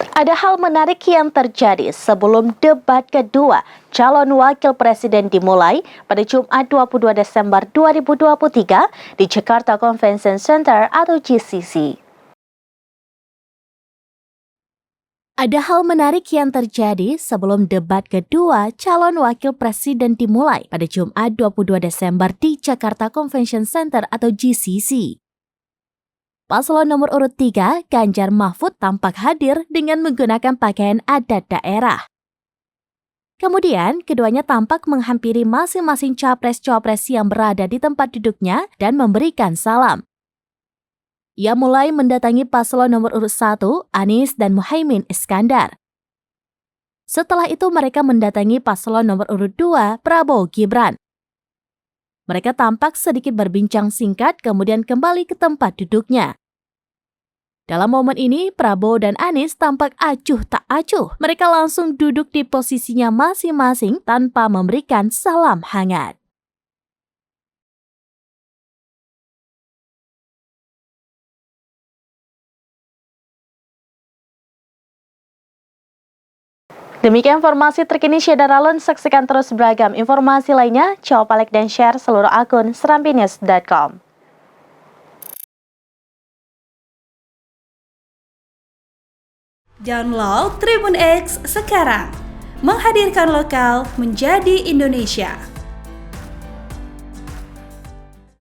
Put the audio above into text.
Ada hal menarik yang terjadi sebelum debat kedua calon wakil presiden dimulai pada Jumat 22 Desember 2023 di Jakarta Convention Center atau GCC. Ada hal menarik yang terjadi sebelum debat kedua calon wakil presiden dimulai pada Jumat 22 Desember di Jakarta Convention Center atau GCC. Paslon nomor urut 3, Ganjar Mahfud tampak hadir dengan menggunakan pakaian adat daerah. Kemudian, keduanya tampak menghampiri masing-masing capres-cawapres yang berada di tempat duduknya dan memberikan salam. Ia mulai mendatangi paslon nomor urut 1, Anies dan Muhaimin Iskandar. Setelah itu mereka mendatangi paslon nomor urut 2, Prabowo Gibran. Mereka tampak sedikit berbincang singkat kemudian kembali ke tempat duduknya. Dalam momen ini, Prabowo dan Anies tampak acuh tak acuh. Mereka langsung duduk di posisinya masing-masing tanpa memberikan salam hangat. Demikian informasi terkini Syedar Alun, saksikan terus beragam informasi lainnya. Coba like dan share seluruh akun serambinews.com. Download Tribun X sekarang, menghadirkan lokal menjadi Indonesia.